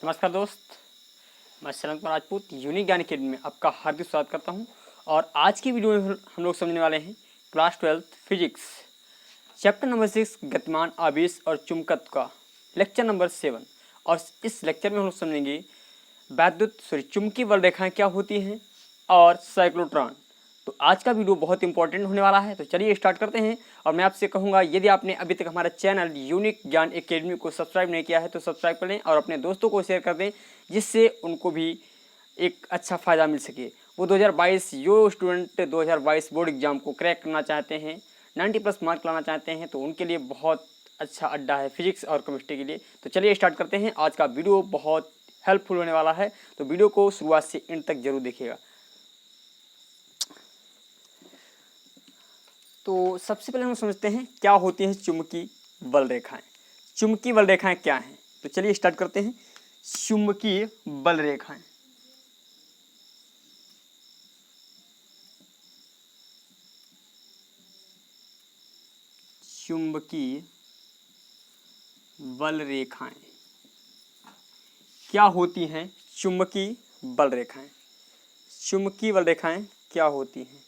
नमस्कार दोस्त, मैं शरण कुमार राजपूत यूनिक ज्ञान अकेडमी में आपका हार्दिक स्वागत करता हूं। और आज की वीडियो में हम लोग समझने वाले हैं क्लास 12 फिजिक्स चैप्टर नंबर 6 गतिमान आवेश और चुंबकत्व का लेक्चर नंबर 7। और इस लेक्चर में हम लोग समझेंगे चुंबकीय बल रेखाएं क्या होती हैं और साइक्लोट्रॉन। तो आज का वीडियो बहुत इंपॉर्टेंट होने वाला है, तो चलिए स्टार्ट करते हैं। और मैं आपसे कहूँगा, यदि आपने अभी तक हमारा चैनल यूनिक ज्ञान अकेडमी को सब्सक्राइब नहीं किया है तो सब्सक्राइब कर लें और अपने दोस्तों को शेयर कर दें, जिससे उनको भी एक अच्छा फ़ायदा मिल सके। वो 2022 जो स्टूडेंट 2022 बोर्ड एग्जाम को क्रैक करना चाहते हैं, 90+ मार्क लाना चाहते हैं, तो उनके लिए बहुत अच्छा अड्डा है फिजिक्स और केमिस्ट्री के लिए। तो चलिए स्टार्ट करते हैं। आज का वीडियो बहुत हेल्पफुल होने वाला है, तो वीडियो को शुरुआत से एंड तक जरूर देखिएगा। तो सबसे पहले हम समझते हैं क्या होती हैं चुंबकीय बल रेखाएं। चुंबकीय बल रेखाएं क्या हैं, तो चलिए स्टार्ट करते हैं। चुंबकीय बल रेखाएं चुंबकीय बल रेखाएं क्या होती हैं। चुंबकीय बल रेखाएं चुंबकीय बल रेखाएं क्या होती हैं,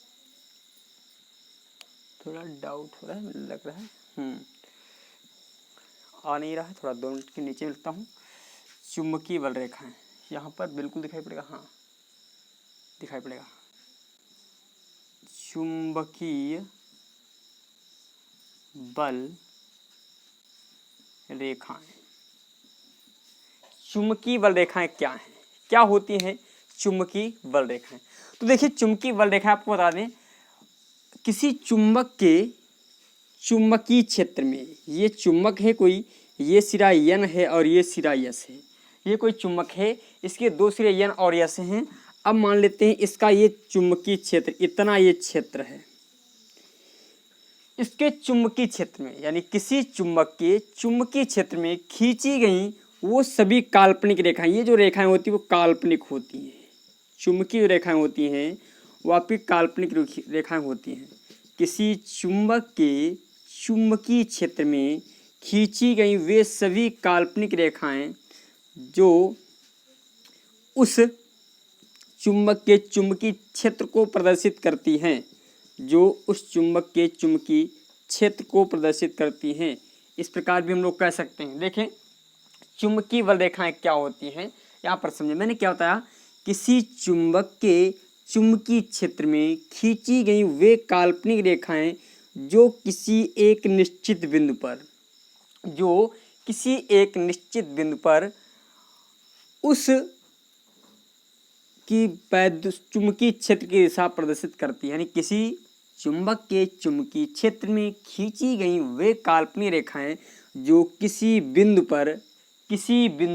थोड़ा डाउट हो रहा है, मुझे लग रहा है आ नहीं रहा है, थोड़ा 2 मिनट के नीचे लिखता हूँ। चुंबकीय बल रेखाएं यहाँ पर बिल्कुल दिखाई पड़ेगा, हाँ दिखाई पड़ेगा। चुंबकीय बल रेखाएं चुंबकीय बल रेखाएं क्या हैं, क्या होती हैं चुंबकीय बल रेखाएं। तो देखिए, चुंबकीय बल रेखाएं आपको बता दें, किसी चुंबक के चुंबकीय क्षेत्र में, ये चुंबक है कोई, ये सिरा N है और ये सिरा S है, ये कोई चुंबक है, इसके 2 सिरे N और S हैं। अब मान लेते हैं इसका ये चुंबकीय क्षेत्र इतना ये क्षेत्र है। इसके चुंबकीय क्षेत्र में, यानी किसी चुंबक के चुंबकीय क्षेत्र में खींची गई वो सभी काल्पनिक रेखाएं, ये जो रेखाएं होती हैं वो काल्पनिक होती हैं। चुंबकीय रेखाएं होती हैं वो आपकी काल्पनिक रेखाएं होती हैं। किसी चुंबक के चुंबकीय क्षेत्र में खींची गई वे सभी काल्पनिक रेखाएं जो उस चुंबक के चुंबकीय क्षेत्र को प्रदर्शित करती हैं, जो उस चुंबक के चुंबकीय क्षेत्र को प्रदर्शित करती हैं। इस प्रकार भी हम लोग कह सकते हैं। देखें, चुंबकीय बल रेखाएं क्या होती हैं, यहाँ पर समझें। मैंने क्या बताया, किसी चुंबक के चुंबकीय क्षेत्र में खींची गई वे काल्पनिक रेखाएं जो किसी एक निश्चित बिंदु पर उस की चुंबकीय क्षेत्र की दिशा प्रदर्शित करती है। यानी किसी चुंबक के चुंबकीय क्षेत्र में खींची गई वे काल्पनिक रेखाएं जो किसी बिंदु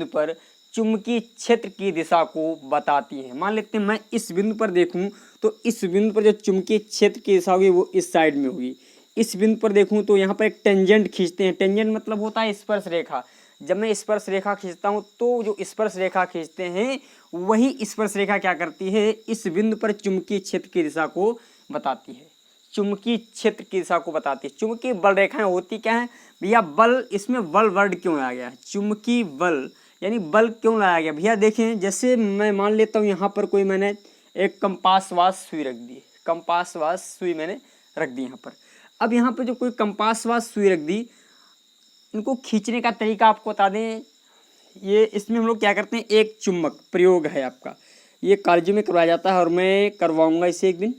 पर चुंबकीय क्षेत्र की दिशा को बताती हैं। मान लेते हैं मैं इस बिंदु पर देखूं तो इस बिंदु पर जो चुंबकीय क्षेत्र की दिशा होगी वो इस साइड में होगी। इस बिंदु पर देखूं तो यहाँ पर एक टेंजेंट खींचते हैं। टेंजेंट मतलब होता है स्पर्श रेखा। जब मैं स्पर्श रेखा खींचता हूँ तो जो स्पर्श रेखा खींचते हैं वही स्पर्श रेखा क्या करती है, इस बिंदु पर चुंबकीय क्षेत्र की दिशा को बताती है। चुंबकीय क्षेत्र की दिशा को बताती है। चुंबकीय बल रेखाएं होती क्या है भैया, बल, इसमें बल वर्ड क्यों लाया गया है, चुंबकीय बल यानी बल क्यों लाया गया भैया। देखें, जैसे मैं मान लेता हूँ यहाँ पर कोई मैंने एक कंपासवाज सुई रख दी, कंपासवाज सुई मैंने रख दी यहाँ पर। अब यहाँ पर जो कोई कंपासवाज सुई रख दी, इनको खींचने का तरीका आपको बता दें। ये इसमें हम लोग क्या करते हैं, एक चुंबक प्रयोग है आपका, ये कॉलेज में करवाया जाता है और मैं करवाऊंगा इसे एक दिन,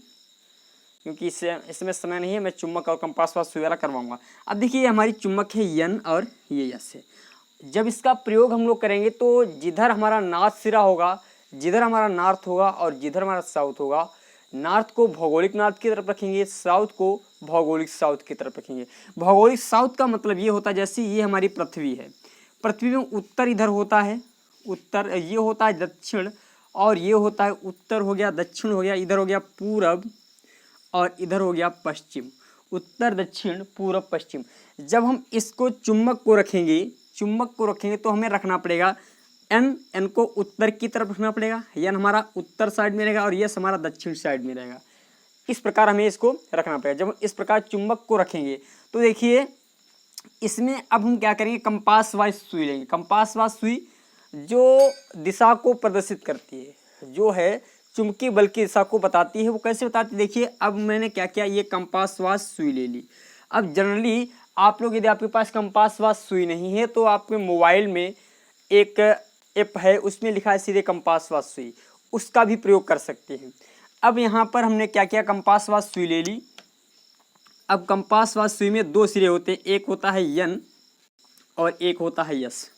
क्योंकि इसमें समय नहीं है। मैं चुंबक और कंपासवाज सुई वाला करवाऊंगा। अब देखिए, ये हमारी चुंबक है N और ये S है। जब इसका प्रयोग हम लोग करेंगे तो जिधर हमारा नॉर्थ सिरा होगा, जिधर हमारा नॉर्थ होगा और जिधर हमारा साउथ होगा, नॉर्थ को भौगोलिक नॉर्थ की तरफ रखेंगे, साउथ को भौगोलिक साउथ की तरफ रखेंगे। भौगोलिक साउथ का मतलब ये होता है, जैसे ये हमारी पृथ्वी है, पृथ्वी में उत्तर इधर होता है, उत्तर ये होता है दक्षिण, और ये होता है उत्तर हो गया, दक्षिण हो गया, इधर हो गया पूरब और इधर हो गया पश्चिम। उत्तर दक्षिण पूरब पश्चिम। जब हम इसको चुंबक को रखेंगे तो हमें रखना पड़ेगा एन को उत्तर की तरफ रखना पड़ेगा, एन हमारा उत्तर साइड में रहेगा और यस हमारा दक्षिण साइड में रहेगा। इस प्रकार हमें इसको रखना पड़ेगा। जब हम इस प्रकार चुंबक को रखेंगे तो देखिए, इसमें अब हम क्या करेंगे, कंपास वाइज सुई लेंगे। कंपास वाइज सुई जो दिशा को प्रदर्शित करती है, जो है चुंबकीय बल की दिशा को बताती है। वो कैसे बताती है, देखिए अब मैंने क्या किया, ये कंपास वास सुई ले ली। अब जनरली आप लोग यदि आपके पास कंपास वास सुई नहीं है तो आपके मोबाइल में एक ऐप है, उसमें लिखा है सीधे कंपास वास सुई, उसका भी प्रयोग कर सकते हैं। अब यहाँ पर हमने क्या किया, कंपास वास सुई ले ली। अब कंपास वास सुई में दो सिरे होते हैं, एक होता है यन और एक होता है यस।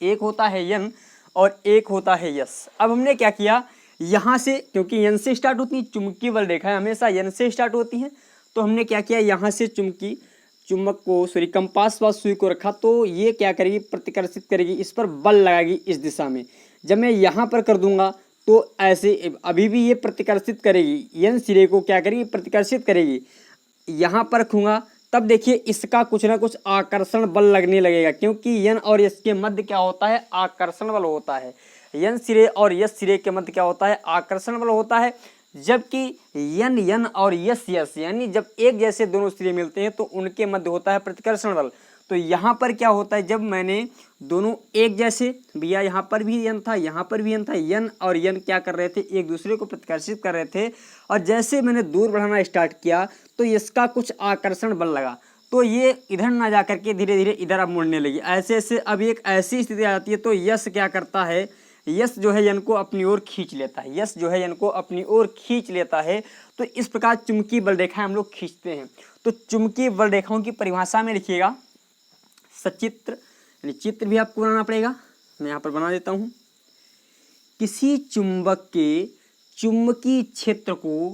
एक होता है यन और एक होता है यस। अब हमने क्या किया, यहाँ से, क्योंकि यन से स्टार्ट होती है चुंबकीय बल रेखाएं हमेशा यन से स्टार्ट होती हैं, तो हमने क्या किया, यहाँ से कंपास वास सुई को रखा, तो ये क्या करेगी, प्रतिकर्षित करेगी, इस पर बल लगाएगी इस दिशा में। जब मैं यहाँ पर कर दूंगा तो ऐसे अभी भी ये प्रतिकर्षित करेगी, यन सिरे को क्या करेगी, प्रतिकर्षित करेगी। यहाँ पर रखूंगा तब देखिए इसका कुछ ना कुछ आकर्षण बल लगने लगेगा, क्योंकि यन और यस के मध्य क्या होता है, आकर्षण बल होता है। यन सिरे और यस सिरे के मध्य क्या होता है, आकर्षण बल होता है। जबकि यन यन और यस यस, यानी जब एक जैसे दोनों सिरे मिलते हैं तो उनके मध्य होता है प्रतिकर्षण बल। तो यहाँ पर क्या होता है, जब मैंने दोनों एक जैसे, भैया यहाँ पर भी यन था, यहाँ पर भी यन था, यन और यन क्या कर रहे थे, एक दूसरे को प्रतिकर्षित कर रहे थे। और जैसे मैंने दूर बढ़ाना स्टार्ट किया तो इसका कुछ आकर्षण बल लगा, तो ये इधर ना जा करके धीरे धीरे इधर अब मुड़ने लगी। ऐसे ऐसे अब एक ऐसी स्थिति आ जाती है, तो यस क्या करता है, यस जो है यन को अपनी ओर खींच लेता है, यस जो है यन को अपनी ओर खींच लेता है। तो इस प्रकार चुंबकीय बल रेखाएं हम लोग खींचते हैं। तो चुंबकीय बल रेखाओं की परिभाषा में लिखिएगा सचित्र, यानी चित्र भी आपको बनाना पड़ेगा, मैं यहाँ पर बना देता हूँ। किसी चुंबक के चुंबकीय क्षेत्र को,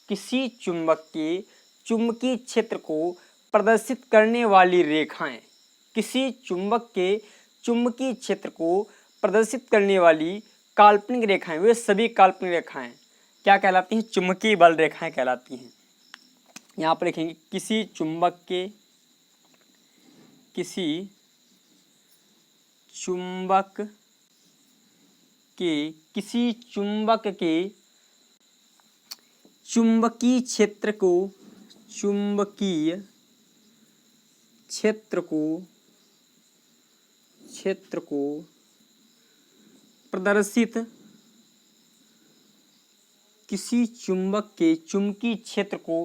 किसी चुंबक के चुंबकीय क्षेत्र को प्रदर्शित करने वाली रेखाएं, किसी चुंबक के चुंबकीय क्षेत्र को प्रदर्शित करने वाली काल्पनिक रेखाएं, वे सभी काल्पनिक रेखाएं क्या कहलाती हैं, चुंबकीय बल रेखाएं कहलाती हैं। यहाँ पर लिखेंगे किसी चुंबक के, किसी चुंबक के, किसी चुंबक के चुंबकीय क्षेत्र को, चुंबकीय क्षेत्र को प्रदर्शित, किसी चुंबक के चुंबकीय क्षेत्र को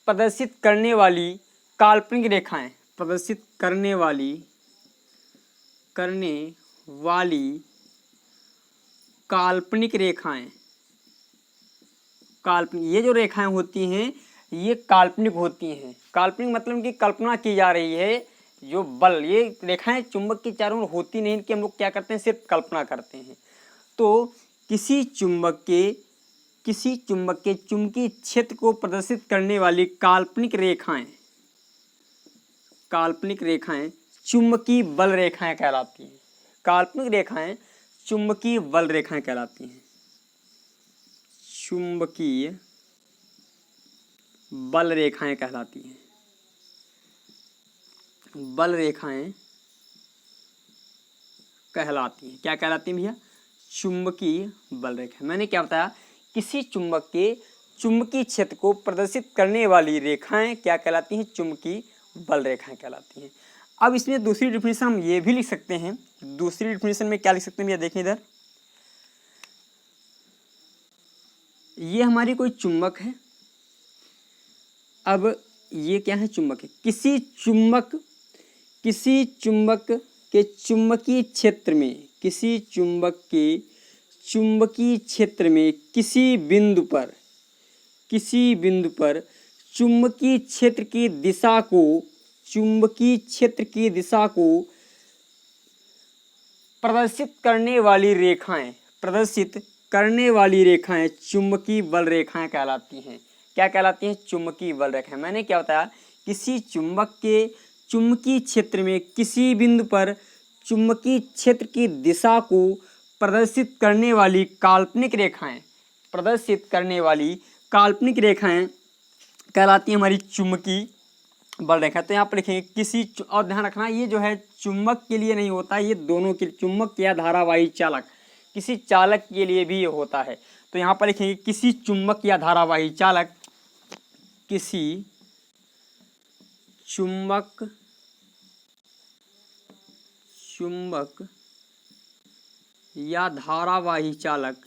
प्रदर्शित करने वाली काल्पनिक रेखाएं, प्रदर्शित करने वाली काल्पनिक रेखाएं, काल्पनिक, ये जो रेखाएं होती हैं ये काल्पनिक होती हैं। काल्पनिक मतलब कि कल्पना की जा रही है, जो बल, ये रेखाएं चुंबक के चारों ओर होती नहीं, इनकी हम लोग क्या करते हैं, सिर्फ कल्पना करते हैं। तो किसी चुंबक के चुंबकीय क्षेत्र को प्रदर्शित करने वाली काल्पनिक रेखाएं चुंबकीय बल रेखाएं कहलाती हैं। काल्पनिक रेखाएं चुंबकीय बल रेखाएं कहलाती हैं, चुंबकीय बल रेखाएं कहलाती हैं, बल रेखाएं कहलाती हैं। क्या कहलाती हैं भैया, चुंबकीय बल रेखा। मैंने क्या बताया, किसी चुंबक के चुंबकीय क्षेत्र को प्रदर्शित करने वाली रेखाएं क्या कहलाती हैं, चुंबकीय बल रेखाएं कहलाती हैं। अब इसमें दूसरी डिफिनेशन हम ये भी लिख सकते हैं, दूसरी डिफिनेशन में क्या लिख सकते हैं भैया, देखें इधर, ये हमारी कोई चुंबक है। अब ये क्या है, चुंबक है। किसी चुंबक के चुंबकीय क्षेत्र में, किसी चुंबक के चुंबकीय क्षेत्र में किसी बिंदु पर चुंबकीय क्षेत्र की दिशा को प्रदर्शित करने वाली रेखाएं चुंबकीय बल रेखाएं कहलाती हैं। क्या कहलाती हैं, चुंबकीय बल रेखाएं। मैंने क्या बताया, किसी चुंबक के चुंबकीय क्षेत्र में किसी बिंदु पर चुंबकीय क्षेत्र की दिशा को प्रदर्शित करने वाली काल्पनिक रेखाएं कहलाती हैं हमारी चुंबकीय बल रेखा। तो यहाँ पर लिखेंगे किसी, और ध्यान रखना ये जो है चुंबक के लिए नहीं होता, ये दोनों के, चुंबक या धारावाही चालक, किसी चालक के लिए भी ये होता है। तो यहाँ पर लिखेंगे किसी चुंबक या धारावाही चालक, किसी चुंबक या धारावाही चालक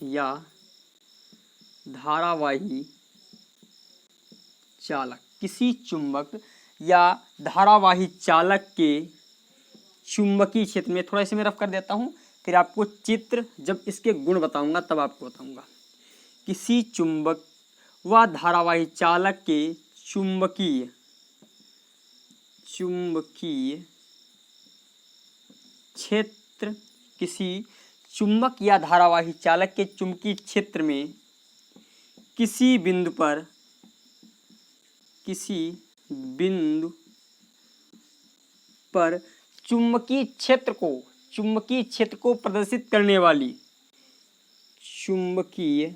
किसी चुंबक या धारावाही चालक के चुंबकीय क्षेत्र में, थोड़ा इसे मैं रफ कर देता हूँ, फिर आपको चित्र जब इसके गुण बताऊंगा तब आपको बताऊंगा। किसी चुंबक व धारावाही चालक के चुंबकीय क्षेत्र, किसी चुंबक या धारावाही चालक के चुंबकीय क्षेत्र में किसी बिंदु पर चुंबकीय क्षेत्र को प्रदर्शित करने वाली चुंबकीय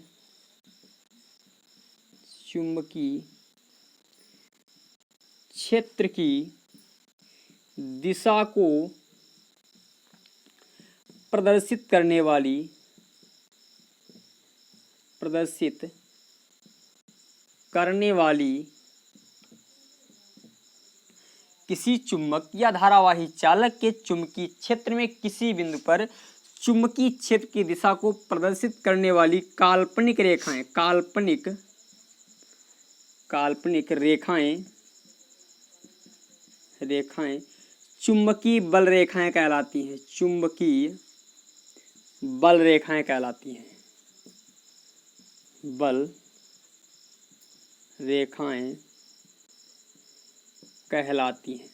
क्षेत्र की दिशा को प्रदर्शित करने वाली किसी चुंबक या धारावाही चालक के चुंबकीय क्षेत्र में किसी बिंदु पर चुंबकीय क्षेत्र की दिशा को प्रदर्शित करने वाली काल्पनिक रेखाएं चुंबकीय बल रेखाएं कहलाती हैं। बल रेखाएं कहलाती हैं।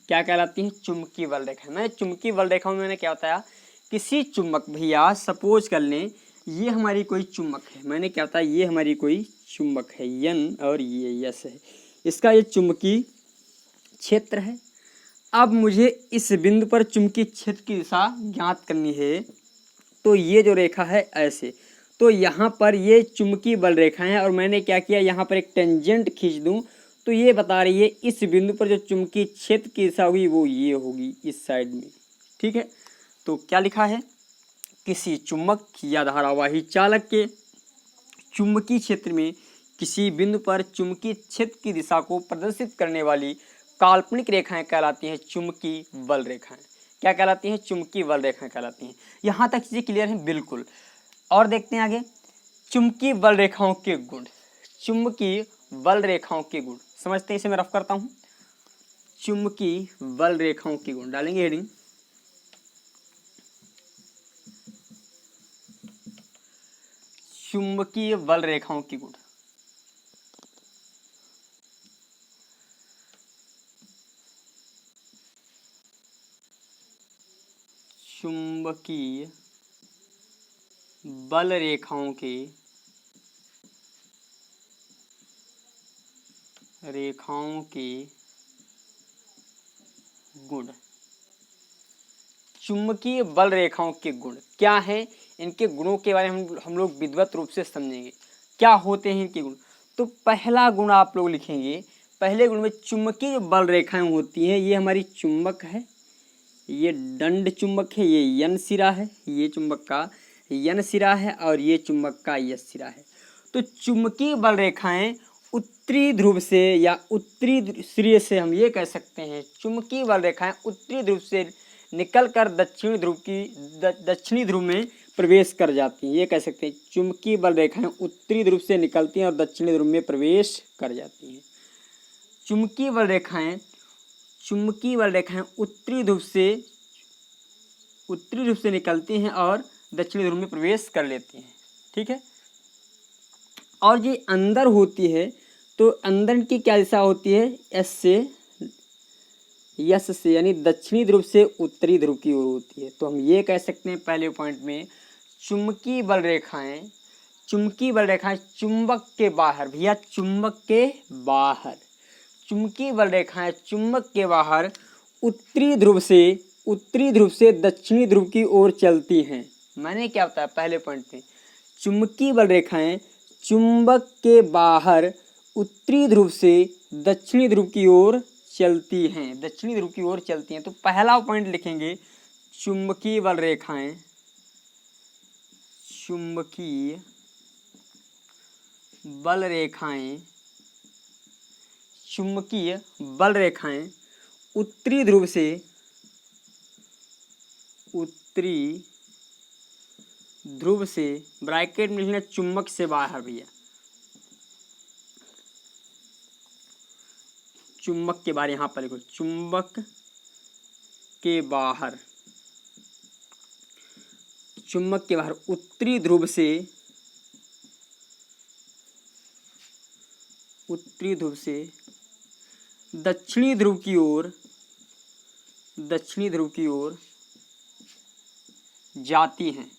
क्या कहलाती हैं? चुंबकीय बल रेखाएं। मैंने चुंबकीय बल रेखाओं में मैंने क्या बताया, किसी चुंबक, भैया सपोज कर लें ये हमारी कोई चुंबक है, मैंने क्या बताया, ये हमारी कोई चुंबक है N और ये S है, इसका ये चुंबकीय क्षेत्र है। अब मुझे इस बिंदु पर चुंबकीय क्षेत्र की दिशा ज्ञात करनी है, तो ये जो रेखा है ऐसे, तो यहाँ पर ये चुंबकीय बल रेखा है और मैंने क्या किया, यहाँ पर एक टेंजेंट खींच दूँ तो ये बता रही है इस बिंदु पर जो चुंबकीय क्षेत्र की दिशा होगी वो ये होगी इस साइड में। ठीक है, तो क्या लिखा है, किसी चुंबक या धारावाही चालक के चुंबकीय क्षेत्र में किसी बिंदु पर चुंबकीय क्षेत्र की दिशा को प्रदर्शित करने वाली काल्पनिक रेखाएं कहलाती हैं चुंबकीय बल रेखाएं। क्या कहलाती हैं? चुंबकीय बल रेखाएं कहलाती हैं। यहाँ तक चीजें क्लियर हैं? बिल्कुल। और देखते हैं आगे, चुंबकीय बल रेखाओं के गुण। चुंबकीय बल रेखाओं के गुण समझते हैं, इसे मैं रफ करता हूं। चुंबकीय बल रेखाओं के गुण डालेंगे हेडिंग। चुंबकीय बल रेखाओं के गुण। चुंबकीय बल रेखाओं के गुण। चुंबकीय बल रेखाओं के गुण क्या हैं? इनके गुणों के बारे में हम लोग विधिवत रूप से समझेंगे, क्या होते हैं इनके गुण। तो पहला गुण आप लोग लिखेंगे, पहले गुण में चुंबकीय बल रेखाएं होती हैं, ये हमारी चुंबक है, ये दंड चुंबक है, ये N सिरा है, ये चुंबक का N सिरा है और ये चुंबक का S सिरा है। तो चुंबकीय बल रेखाएं उत्तरी ध्रुव से या उत्तरी सिरे से हम ये कह सकते हैं, चुंबकीय बल रेखाएं उत्तरी ध्रुव से निकलकर दक्षिणी ध्रुव में प्रवेश कर जाती हैं, ये कह सकते हैं। चुंबकीय बल रेखाएं उत्तरी ध्रुव से निकलती हैं और दक्षिणी ध्रुव में प्रवेश कर जाती हैं। चुंबकीय बल रेखाएं उत्तरी ध्रुव से निकलती हैं और दक्षिणी ध्रुव में प्रवेश कर लेती हैं। ठीक है, और ये अंदर होती है, तो अंदर की क्या दिशा होती है? S से यानी दक्षिणी ध्रुव से उत्तरी ध्रुव की ओर होती है। तो हम ये कह सकते हैं पहले पॉइंट में, चुंबकीय बल रेखाएं चुंबक के बाहर, भैया चुंबक के बाहर उत्तरी ध्रुव से दक्षिणी ध्रुव की ओर चलती हैं। मैंने क्या बताया पहले पॉइंट में, चुंबकीय बल रेखाएं चुंबक के बाहर उत्तरी ध्रुव से दक्षिणी ध्रुव की ओर चलती हैं। तो पहला पॉइंट लिखेंगे, चुंबकीय बल रेखाएं उत्तरी ध्रुव से उत्तरी ध्रुव से, ब्रैकेट में लिखना चुंबक से बाहर भैया, चुंबक के बाहर, यहां पर लिखो चुंबक के बाहर, चुंबक के बाहर उत्तरी ध्रुव से, उत्तरी ध्रुव से दक्षिणी ध्रुव की ओर, दक्षिणी ध्रुव की ओर जाती हैं।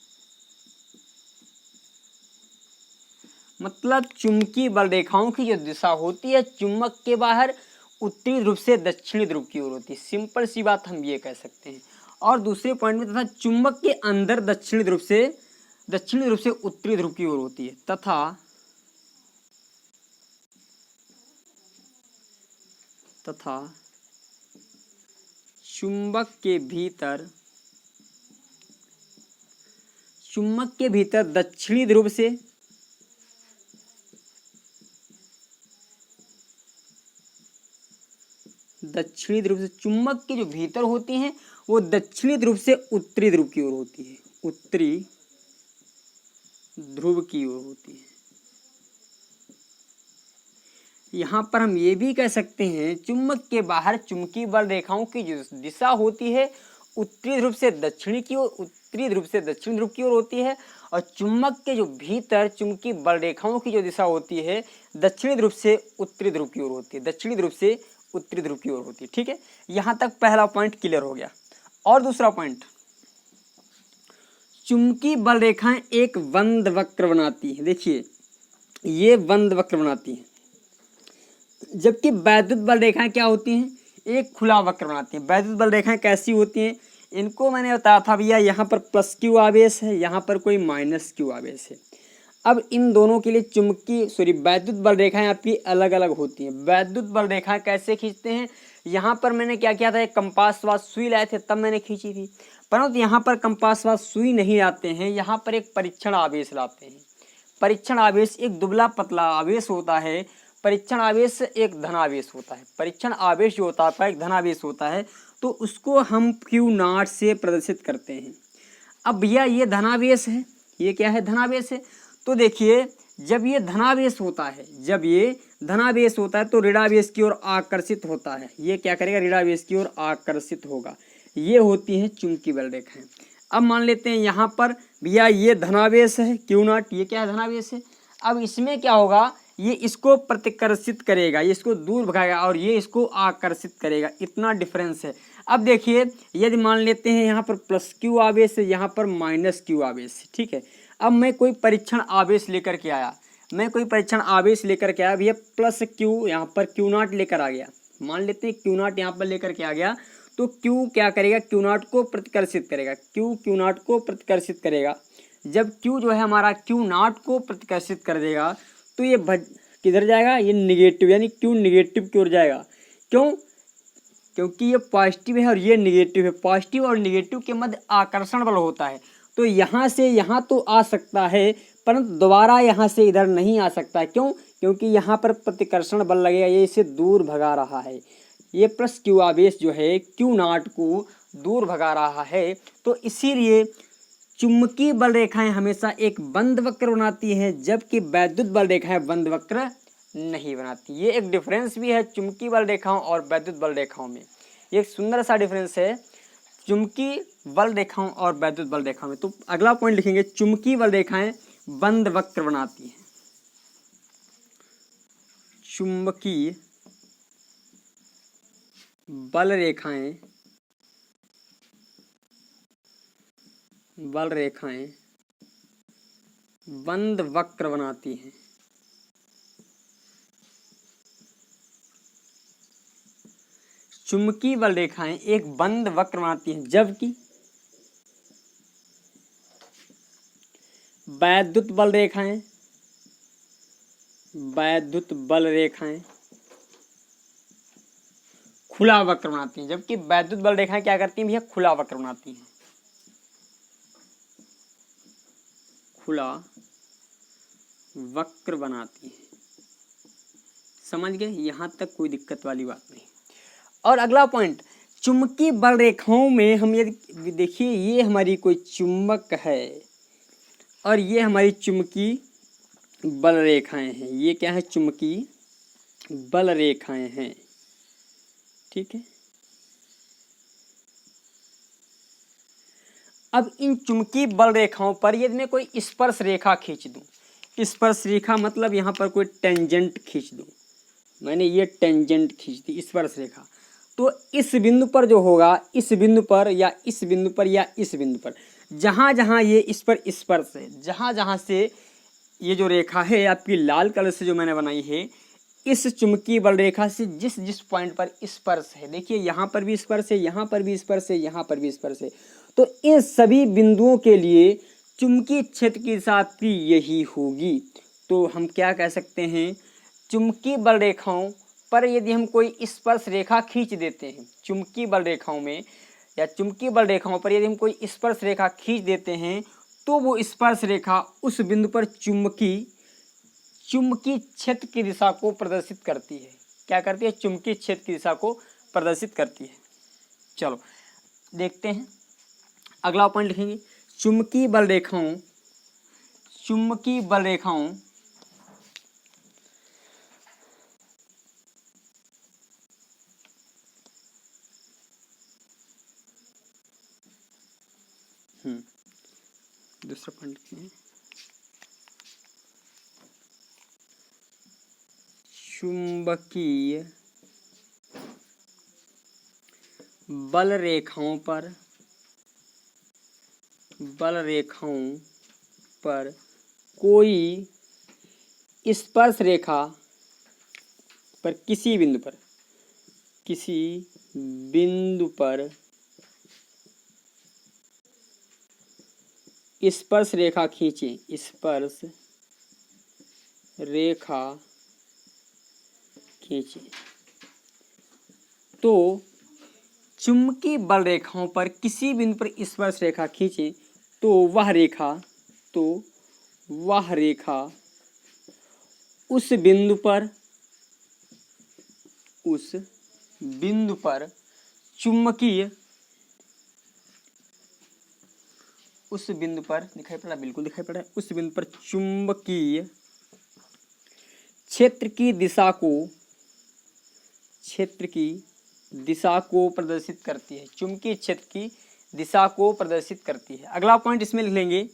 मतलब चुंबकीय बल रेखाओं की जो दिशा होती है चुंबक के बाहर उत्तरी ध्रुव से दक्षिणी ध्रुव की ओर होती है। सिंपल सी बात हम ये कह सकते हैं। और दूसरे पॉइंट में तथा चुंबक के अंदर दक्षिणी ध्रुव से उत्तरी ध्रुव की ओर होती है, तथा चुंबक के भीतर दक्षिणी ध्रुव से चुंबक के जो भीतर होती हैं वो दक्षिणी ध्रुव से उत्तरी ध्रुव की ओर होती है, उत्तरी ध्रुव की ओर होती है। यहाँ पर हम ये भी कह सकते हैं चुंबक के बाहर चुंबकीय बल रेखाओं की जो दिशा होती है उत्तरी ध्रुव से दक्षिणी की ओर, उत्तरी ध्रुव से दक्षिण ध्रुव की ओर होती है, और चुंबक के जो भीतर चुंबकीय बल रेखाओं की जो दिशा होती है दक्षिणी ध्रुव से उत्तरी ध्रुव की ओर होती है, दक्षिणी ध्रुव से उत्तरी ध्रुव की ओर होती है। ठीक है, यहाँ तक पहला पॉइंट क्लियर हो गया। और दूसरा पॉइंट, चुंबकीय बल रेखाएं एक बंद वक्र बनाती है। देखिए ये बंद वक्र बनाती है, जबकि वैद्युत बल रेखाएं क्या होती हैं, एक खुला वक्र बनाती हैं। वैद्युत बल रेखाएं कैसी होती हैं, इनको मैंने बताया था भैया, यहाँ पर प्लस क्यू आवेश है, यहाँ पर कोई माइनस क्यू आवेश है। अब इन दोनों के लिए वैद्युत बल रेखाएं आपकी अलग अलग होती हैं। वैद्युत बल रेखाएं कैसे खींचते हैं, यहाँ पर मैंने क्या किया था, एक कंपास वाला सुई लाए थे तब मैंने खींची थी, परंतु यहाँ पर कंपास वाला सुई नहीं लाते हैं, यहाँ पर एक परीक्षण आवेश लाते हैं। परीक्षण आवेश एक दुबला पतला आवेश होता है, परीक्षण आवेश एक धनावेश होता है। परीक्षण आवेश जो होता है एक धनावेश होता है, तो उसको हम Q0 से प्रदर्शित करते हैं। अब भैया ये धनावेश है, ये क्या है, धनावेश है। तो देखिए जब ये धनावेश होता है तो ऋणावेश की ओर आकर्षित होता है। ये क्या करेगा, ऋणावेश की ओर आकर्षित होगा। ये होती हैं चुंबकीय बल रेखाएं। अब मान लेते हैं यहाँ पर भैया ये धनावेश है Q0, ये क्या है, धनावेश है। अब इसमें क्या होगा, ये इसको प्रतिकर्षित करेगा, ये इसको दूर भगाएगा और ये इसको आकर्षित करेगा, इतना डिफरेंस है। अब देखिए यदि मान लेते हैं यहाँ पर प्लस क्यू आवेश है, यहाँ पर माइनस क्यू आवेश है। ठीक है, अब मैं कोई परीक्षण आवेश लेकर के आया, भैया प्लस क्यू, यहाँ पर Q0 लेकर आ गया। मान लेते हैं Q0 यहाँ पर लेकर के आ गया, तो Q क्या करेगा, Q0 को प्रतिकर्षित करेगा, Q0 को प्रतिकर्षित करेगा। जब Q जो है हमारा Q0 को प्रतिकर्षित कर देगा तो ये किधर जाएगा, ये निगेटिव, यानी Q निगेटिव की ओर जाएगा। क्यों, क्योंकि ये पॉजिटिव है और ये निगेटिव है। पॉजिटिव और निगेटिव के मध्य आकर्षण बल होता है, तो यहाँ से यहाँ तो आ सकता है परंतु दोबारा यहाँ से इधर नहीं आ सकता। क्यों, क्योंकि यहाँ पर प्रतिकर्षण बल लगेगा, ये इसे दूर भगा रहा है। ये प्लस क्यू आवेश जो है Q0 को दूर भगा रहा है। तो इसीलिए चुंबकीय बल रेखाएं हमेशा एक बंद वक्र बनाती हैं, जबकि वैद्युत बल रेखाएं बंद वक्र नहीं बनाती। ये एक डिफरेंस भी है चुंबकीय बल रेखाओं और वैद्युत बल रेखाओं में। ये एक सुंदर सा डिफरेंस है चुंबकीय बल रेखाओं और वैद्युत बल रेखाओं में। तो अगला पॉइंट लिखेंगे, चुंबकीय बल रेखाएं बंद वक्र बनाती हैं। चुंबकीय बल रेखाएं बंद वक्र बनाती हैं। चुंबकीय बल रेखाएं एक बंद वक्र बनाती हैं, जबकि वैद्युत बल रेखाएं खुला वक्र बनाती हैं। जबकि वैद्युत बल रेखाएं क्या करती हैं भैया, खुला वक्र बनाती हैं, खुला वक्र बनाती हैं। समझ गए, यहां तक कोई दिक्कत वाली बात नहीं। और अगला पॉइंट, चुंबकीय बल रेखाओं में हम यदि देखिए, ये हमारी कोई चुंबक है और ये हमारी चुंबकीय बल रेखाएं हैं। ये क्या है? चुंबकीय बल रेखाएं हैं। ठीक है। अब इन चुंबकीय बल रेखाओं पर यदि मैं कोई स्पर्श रेखा खींच दूं, स्पर्श रेखा मतलब यहाँ पर कोई टेंजेंट खींच दूं, मैंने ये टेंजेंट खींच दी स्पर्श रेखा, तो इस बिंदु पर जो होगा, इस बिंदु पर या इस बिंदु पर या इस बिंदु पर, जहाँ जहाँ ये इस पर स्पर्श है, जहाँ जहाँ से ये जो रेखा है आपकी लाल कलर से जो मैंने बनाई है, इस चुंबकीय बल रेखा से जिस जिस पॉइंट पर स्पर्श है, देखिए यहाँ पर भी स्पर्श है, यहाँ पर भी स्पर्श है, यहाँ पर भी स्पर्श है, तो इन सभी बिंदुओं के लिए चुंबकीय क्षेत्र की दिशा आपकी यही होगी। तो हम क्या कह सकते हैं? चुंबकीय बल रेखाओं पर यदि हम कोई स्पर्श रेखा खींच देते हैं, चुंबकीय बल रेखाओं में या चुंबकीय बल रेखाओं पर यदि हम कोई स्पर्श रेखा खींच देते हैं, तो वो स्पर्श रेखा उस बिंदु पर चुंबकीय क्षेत्र की दिशा को प्रदर्शित करती है। क्या करती है? चुंबकीय क्षेत्र की दिशा को प्रदर्शित करती है। चलो देखते हैं, अगला पॉइंट लिखेंगे, चुंबकीय बल रेखाओं दूसरा पॉइंट लिखेंगे, चुंबकीय बल रेखाओं पर कोई स्पर्श रेखा पर किसी बिंदु पर स्पर्श रेखा खींचें, स्पर्श रेखा खींचें, तो चुंबकीय बल रेखाओं पर किसी बिंदु पर स्पर्श रेखा खींचें तो वह रेखा उस बिंदु पर चुंबकीय, उस बिंदु पर दिखाई पड़ा, बिल्कुल दिखाई पड़ा है, उस बिंदु पर चुंबकीय क्षेत्र की दिशा को प्रदर्शित करती है, चुंबकीय क्षेत्र की दिशा को प्रदर्शित करती है। अगला पॉइंट इसमें लिख लेंगे,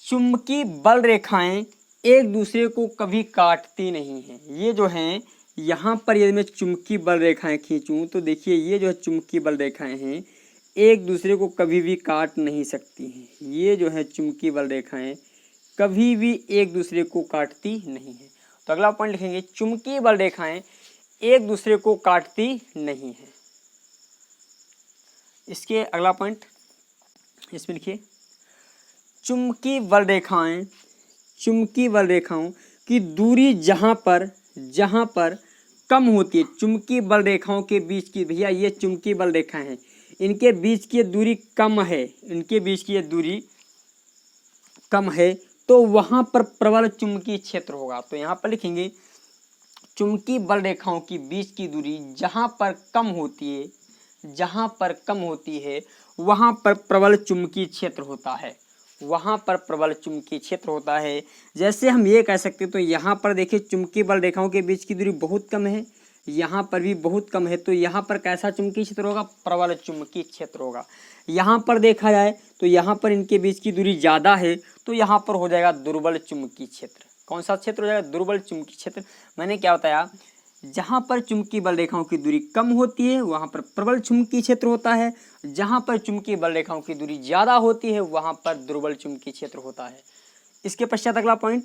चुंबकीय बल रेखाएं एक दूसरे को कभी काटती नहीं हैं। ये जो हैं, यहाँ पर यदि मैं चुंबकीय बल रेखाएं खींचूं तो देखिए ये जो है चुंबकीय बल रेखाएं हैं, एक दूसरे को कभी भी काट नहीं सकती हैं। ये जो है चुंबकीय बल रेखाएं कभी भी एक दूसरे को काटती नहीं है। तो अगला पॉइंट लिखेंगे, चुंबकीय बल रेखाएं एक दूसरे को काटती नहीं है। इसके अगला पॉइंट इसमें लिखिए, चुंबकीय बल रेखाओं की दूरी जहां पर कम होती है, चुंबकीय बल रेखाओं के बीच की, भैया ये चुंबकीय बल रेखाएं हैं, इनके बीच की दूरी कम है, तो वहां पर प्रबल चुंबकीय क्षेत्र होगा। तो यहाँ पर लिखेंगे, चुंबकीय बल रेखाओं की बीच की दूरी जहां पर कम होती है वहां पर प्रबल चुंबकीय क्षेत्र होता है। जैसे हम ये कह सकते हैं, तो यहाँ पर देखिए चुंबकीय बल रेखाओं के बीच की दूरी बहुत कम है, यहाँ पर भी बहुत कम है, तो यहाँ पर कैसा चुंबकीय क्षेत्र होगा? प्रबल चुंबकीय क्षेत्र होगा। यहाँ पर देखा जाए तो यहाँ पर इनके बीच की दूरी ज़्यादा है, तो यहाँ पर हो जाएगा दुर्बल चुंबकीय क्षेत्र। कौन सा क्षेत्र हो जाएगा? दुर्बल चुंबकीय क्षेत्र। मैंने क्या बताया, जहाँ पर चुंबकीय बल रेखाओं की दूरी कम होती है वहाँ पर प्रबल चुंबकीय क्षेत्र होता है, जहाँ पर चुंबकीय बल रेखाओं की दूरी ज़्यादा होती है वहाँ पर दुर्बल चुंबकीय क्षेत्र होता है। इसके पश्चात अगला पॉइंट,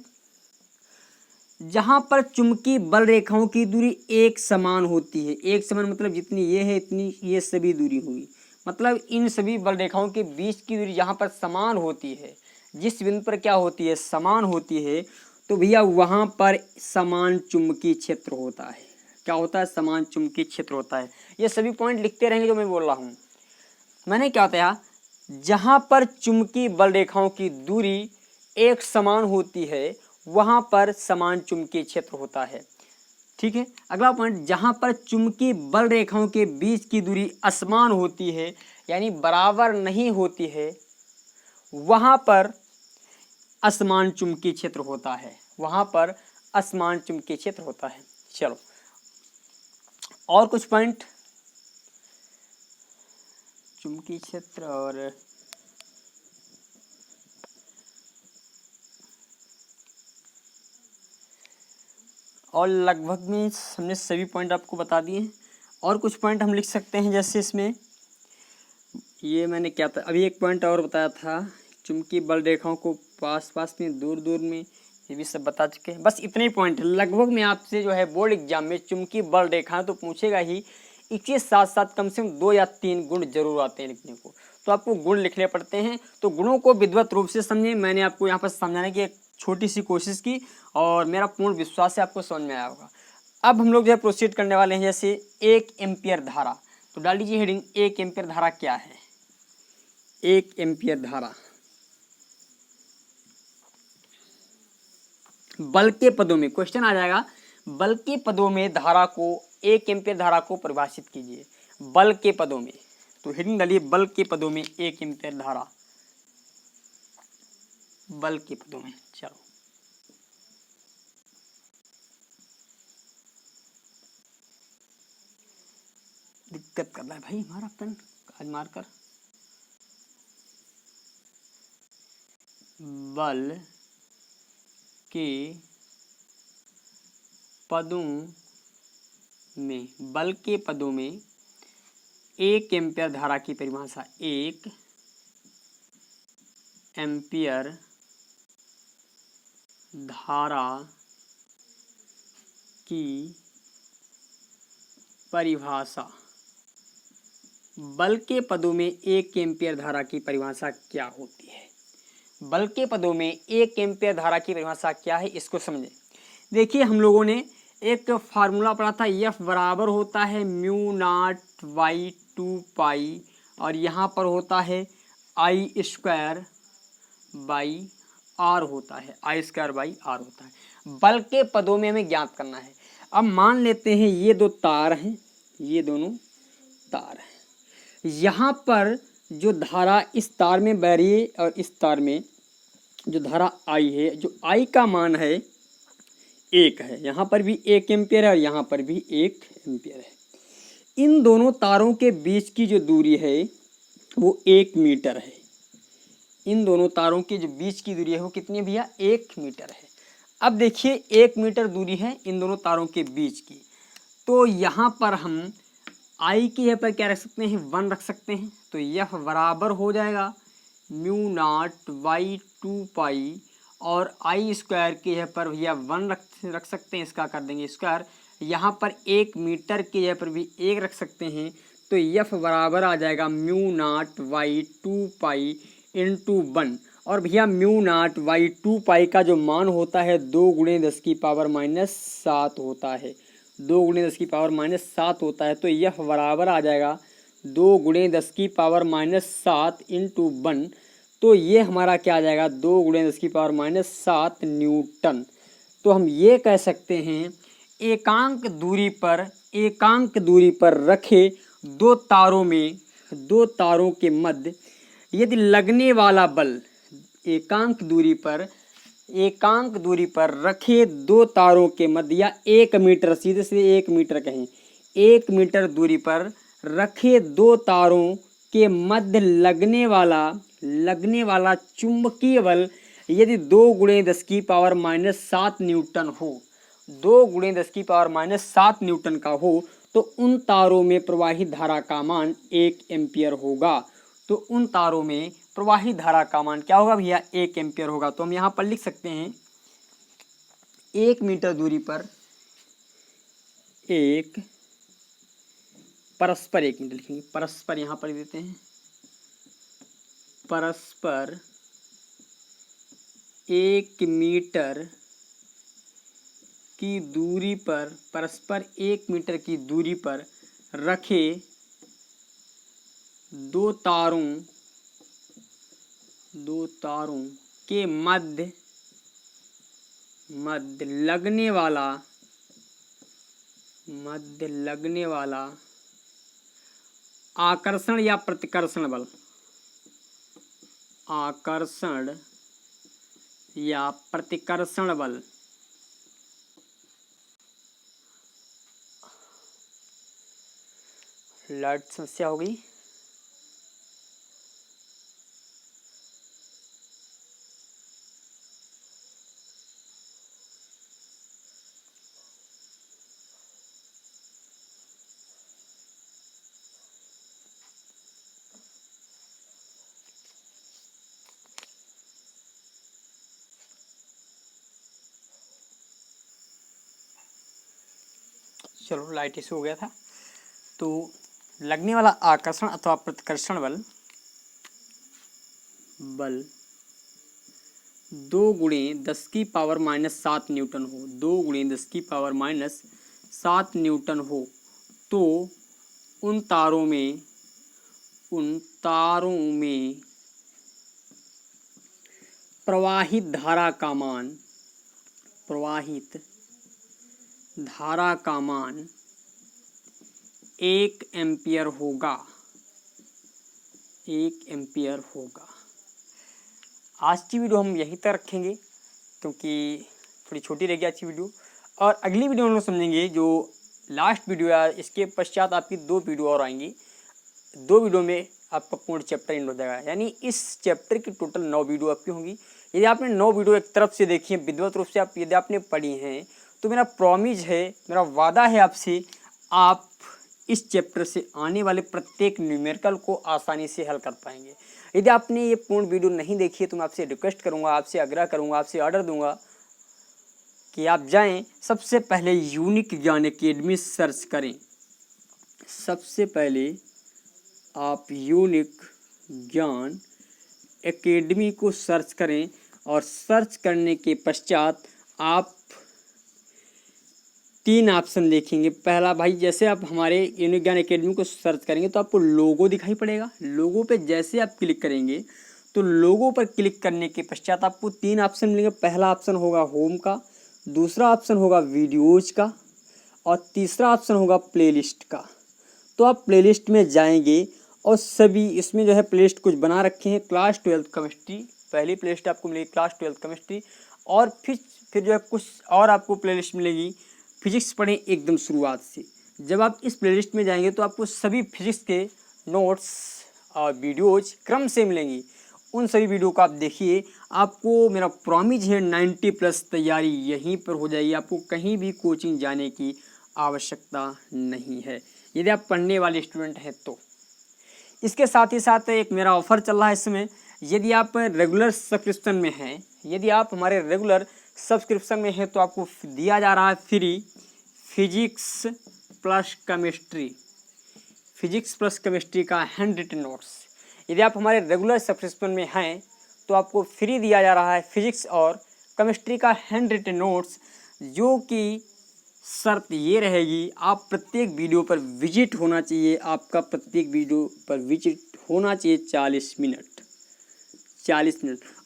जहाँ पर चुंबकीय बल रेखाओं की दूरी एक समान होती है, एक समान मतलब जितनी ये है इतनी ये सभी दूरी होगी, मतलब इन सभी बल रेखाओं के बीच की दूरी जहाँ पर समान होती है, जिस बिंदु पर क्या होती है? समान होती है, तो भैया वहाँ पर समान चुंबकीय क्षेत्र होता है। क्या होता है? समान चुंबकीय क्षेत्र होता है। ये सभी पॉइंट लिखते रहेंगे जो मैं बोल रहा हूँ। मैंने क्या बताया, जहाँ पर चुंबकीय बल रेखाओं की दूरी एक समान होती है वहाँ पर समान चुंबकीय क्षेत्र होता है। ठीक है। अगला पॉइंट, जहां पर चुंबकीय बल रेखाओं के बीच की दूरी असमान होती है यानी बराबर नहीं होती है, वहां पर असमान चुंबकीय क्षेत्र होता है, वहां पर असमान चुंबकीय क्षेत्र होता है। चलो और कुछ पॉइंट चुंबकीय क्षेत्र और लगभग में हमने सभी पॉइंट आपको बता दिए हैं। और कुछ पॉइंट हम लिख सकते हैं, जैसे इसमें ये मैंने क्या था अभी एक पॉइंट और बताया था, चुंबकीय बल रेखाओं को पास पास में दूर दूर में, ये भी सब बता चुके हैं। बस इतने ही पॉइंट लगभग में आपसे जो है बोर्ड एग्जाम में चुंबकीय बल रेखाएं तो पूछेगा ही, इसके साथ साथ कम से कम 2 या 3 गुण जरूर आते हैं लिखने को, तो आपको गुण लिखने पड़ते हैं। तो गुणों को विधिवत रूप से समझें, मैंने आपको यहाँ पर समझाने की एक छोटी सी कोशिश की और मेरा पूर्ण विश्वास है आपको समझ में आया होगा। अब हम लोग जो है प्रोसीड करने वाले हैं, जैसे 1 एम्पियर धारा, तो डाल दीजिए हेडिंग 1 एम्पियर धारा क्या है। 1 एम्पियर धारा बल के पदों में, क्वेश्चन आ जाएगा, बल के पदों में धारा को, 1 एम्पियर धारा को परिभाषित कीजिए बल के पदों में। तो हेडिंग डालिए बल के पदों में 1 एम्पियर धारा, बल के पदों में। चलो दिक्कत कर रहा है भाई हमारा पेन आज मारकर। बल के पदों में, बल के पदों में 1 एम्पियर धारा की परिभाषा, 1 एम्पियर धारा की परिभाषा। बल के पदों में 1 एम्पियर धारा की परिभाषा क्या होती है? बल के पदों में 1 एम्पियर धारा की परिभाषा क्या है, इसको समझें। देखिए हम लोगों ने एक फार्मूला पढ़ा था, F बराबर होता है म्यू नॉट बाई 2 पाई, और यहाँ पर होता है आई स्क्वायर बाई आर होता है, आई स्क्वायर बाई आर होता है। बल के पदों में हमें ज्ञात करना है। अब मान लेते हैं ये 2 तार हैं, ये दोनों तार हैं, यहाँ पर जो धारा इस तार में बह रही है और इस तार में जो धारा आई है, जो आई का मान है 1 है, यहाँ पर भी 1 एम्पियर है और यहाँ पर भी 1 एम्पियर है। इन दोनों तारों के बीच की जो दूरी है वो 1 मीटर है। इन दोनों तारों के जो बीच की दूरी है वो कितनी भैया, 1 मीटर है। अब देखिए 1 मीटर दूरी है इन दोनों तारों के बीच की, तो यहाँ पर हम आई की जगह पर क्या रख सकते हैं, 1 रख सकते हैं। तो यह बराबर हो जाएगा म्यू नॉट बाई 2 पाई, और आई स्क्वायर की जगह पर भैया 1 रख सकते हैं, इसका कर देंगे स्क्वायर। यहाँ पर 1 मीटर की जगह पर भी 1 रख सकते हैं, तो यफ बराबर आ जाएगा mu naught by 2 pi into 1। और भैया म्यू नॉट बाई 2 पाई का जो मान होता है 2 गुणे 10 की पावर माइनस 7 होता है, 2 गुणे 10 की पावर माइनस 7 होता है। तो यह बराबर आ जाएगा 2 गुणे 10 की पावर माइनस 7 इंटू 1। तो ये हमारा क्या आ जाएगा, 2 गुणे 10 की पावर माइनस 7 न्यूटन। तो हम ये कह सकते हैं एकांक दूरी पर रखे 2 तारों में, 2 तारों के मध्य यदि लगने वाला बल, एकांक दूरी पर रखे 2 तारों के मध्य, या 1 मीटर, सीधे से 1 मीटर कहें, 1 मीटर दूरी पर रखे 2 तारों के मध्य लगने वाला चुंबकीय बल यदि 2 गुणे 10 की पावर माइनस 7 न्यूटन हो, 2 गुणे 10 की पावर माइनस 7 न्यूटन का हो, तो उन तारों में प्रवाहित धारा का मान 1 एम्पियर होगा। तो उन तारों में प्रवाहित धारा का मान क्या होगा भैया, 1 एम्पियर होगा। तो हम यहाँ पर लिख सकते हैं 1 मीटर दूरी पर एक परस्पर, 1 मीटर लिखेंगे, परस्पर यहाँ पर देते हैं, परस्पर 1 मीटर की दूरी पर, परस्पर 1 मीटर की दूरी पर रखे 2 तारों के मध्य लगने वाला मध्य लगने वाला आकर्षण या प्रतिकर्षण बल, आकर्षण या प्रतिकर्षण बल। लाइट समस्या हो गई। चलो लाइट इशू हो गया था। तो लगने वाला आकर्षण अथवा प्रतिकर्षण बल 2 × 10⁻⁷ न्यूटन हो, 2 × 10⁻⁷ न्यूटन हो तो उन तारों में प्रवाहित धारा का मान 1 एम्पियर होगा, 1 एम्पियर होगा। आज की वीडियो हम यहीं तक रखेंगे क्योंकि थोड़ी छोटी रहेगी आज की वीडियो, और अगली वीडियो हम लोग समझेंगे जो लास्ट वीडियो है। इसके पश्चात आपकी 2 वीडियो और आएंगी। 2 वीडियो में आपका पूर्ण चैप्टर एंड हो जाएगा, यानी इस चैप्टर की टोटल 9 वीडियो आपकी होंगी। यदि आपने 9 वीडियो एक तरफ से देखी है, विधिवत रूप से यदि आपने पढ़ी हैं, तो मेरा प्रॉमिस है, मेरा वादा है आपसे, आप इस चैप्टर से आने वाले प्रत्येक न्यूमेरिकल को आसानी से हल कर पाएंगे। यदि आपने ये पूर्ण वीडियो नहीं देखी है तो मैं आपसे रिक्वेस्ट करूंगा, आपसे आग्रह करूंगा, आपसे ऑर्डर दूंगा कि आप जाएं, सबसे पहले यूनिक ज्ञान एकेडमी सर्च करें। सबसे पहले आप यूनिक ज्ञान एकेडमी को सर्च करें, और सर्च करने के पश्चात आप 3 ऑप्शन देखेंगे। पहला, भाई जैसे आप हमारे यूनिक ज्ञान एकेडमी को सर्च करेंगे तो आपको लोगो दिखाई पड़ेगा। लोगो पे जैसे आप क्लिक करेंगे तो लोगो पर क्लिक करने के पश्चात आपको 3 ऑप्शन मिलेंगे। पहला ऑप्शन होगा होम का, दूसरा ऑप्शन होगा वीडियोज का, और तीसरा ऑप्शन होगा प्लेलिस्ट का। तो आप प्लेलिस्ट में जाएंगे और सभी इसमें जो है प्लेलिस्ट कुछ बना रखे हैं। क्लास 12 केमिस्ट्री पहली प्लेलिस्ट आपको मिलेगी, क्लास 12 केमिस्ट्री, और फिर जो है कुछ और आपको प्लेलिस्ट मिलेगी फिजिक्स पढ़ें एकदम शुरुआत से। जब आप इस प्लेलिस्ट में जाएंगे तो आपको सभी फिजिक्स के नोट्स और वीडियोज क्रम से मिलेंगी। उन सभी वीडियो को आप देखिए, आपको मेरा प्रॉमिस है 90+ तैयारी यहीं पर हो जाएगी। आपको कहीं भी कोचिंग जाने की आवश्यकता नहीं है यदि आप पढ़ने वाले स्टूडेंट हैं तो। इसके साथ ही साथ एक मेरा ऑफर चल रहा है इसमें, यदि आप रेगुलर सब्सक्रिप्शन में हैं, यदि आप हमारे रेगुलर सब्सक्रिप्शन में हैं तो आपको दिया जा रहा है फ्री फिजिक्स प्लस केमिस्ट्री का हैंड रिटन नोट्स। यदि आप हमारे रेगुलर सब्सक्रिप्शन में हैं तो आपको फ्री दिया जा रहा है फिजिक्स और केमिस्ट्री का हैंड रिटन नोट्स, जो कि शर्त ये रहेगी आप प्रत्येक वीडियो पर विजिट होना चाहिए। आपका प्रत्येक वीडियो पर विजिट होना चाहिए 40 मिनट।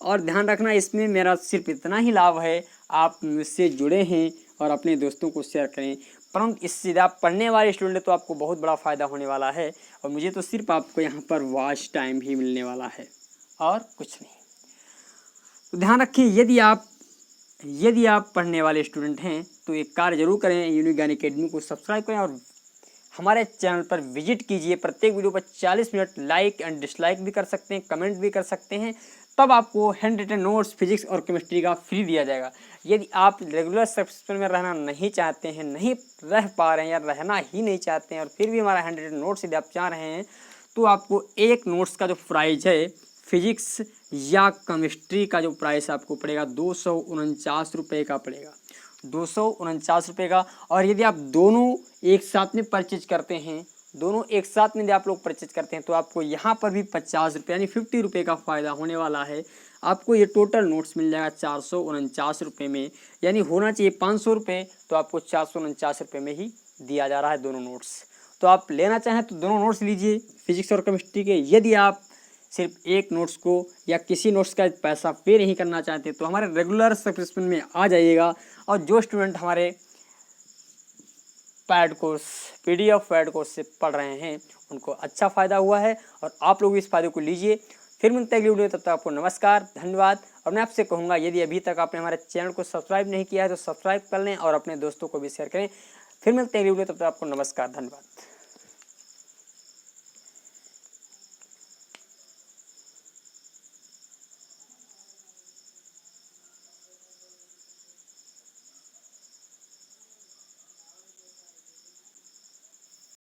और ध्यान रखना, इसमें मेरा सिर्फ इतना ही लाभ है, आप मुझसे जुड़े हैं और अपने दोस्तों को शेयर करें। परंतु इससे आप पढ़ने वाले स्टूडेंट तो आपको बहुत बड़ा फ़ायदा होने वाला है, और मुझे तो सिर्फ आपको यहाँ पर वॉच टाइम भी मिलने वाला है और कुछ नहीं। तो ध्यान रखें, यदि आप पढ़ने वाले स्टूडेंट हैं तो एक कार्य जरूर करें, यूनिक ज्ञान एकेडमी को सब्सक्राइब करें और हमारे चैनल पर विजिट कीजिए। प्रत्येक वीडियो पर 40 मिनट लाइक एंड डिसलाइक भी कर सकते हैं, कमेंट भी कर सकते हैं, तब आपको हैंड रिटन नोट्स फिजिक्स और केमिस्ट्री का फ्री दिया जाएगा। यदि आप रेगुलर सब्सक्रिप्शन में रहना नहीं चाहते हैं, नहीं रह पा रहे हैं या रहना ही नहीं चाहते हैं, और फिर भी हमारा हैंड रिटन नोट्स यदि आप चाह रहे हैं तो आपको एक नोट्स का जो प्राइस है फिजिक्स या केमिस्ट्री का जो प्राइस आपको पड़ेगा 249 रुपये का पड़ेगा, 249 रुपये का। और यदि आप दोनों एक साथ में परचेज करते हैं, दोनों एक साथ में यदि आप लोग परचेज करते हैं तो आपको यहाँ पर भी 50 रुपये यानी 50 रुपये का फ़ायदा होने वाला है। आपको ये टोटल नोट्स मिल जाएगा 449 रुपये में, यानी होना चाहिए 500 रुपये, तो आपको 449 रुपये में ही दिया जा रहा है दोनों नोट्स। तो आप लेना चाहें तो दोनों नोट्स लीजिए फिजिक्स और केमिस्ट्री के। यदि आप सिर्फ एक नोट्स को या किसी नोट्स का पैसा पे नहीं करना चाहते तो हमारे रेगुलर सब्सक्रिप्शन में आ जाइएगा। और जो स्टूडेंट हमारे pad course PDF pad course से पढ़ रहे हैं उनको अच्छा फ़ायदा हुआ है और आप लोग इस फ़ायदे को लीजिए। फिर मिलते हैं अगली वीडियो में, तब तक आपको नमस्कार, धन्यवाद। और मैं आपसे कहूँगा यदि अभी तक आपने हमारे चैनल को सब्सक्राइब नहीं किया है तो सब्सक्राइब कर लें और अपने दोस्तों को भी शेयर करें। फिर मिलते हैं अगली वीडियो, तब तक आपको नमस्कार, धन्यवाद।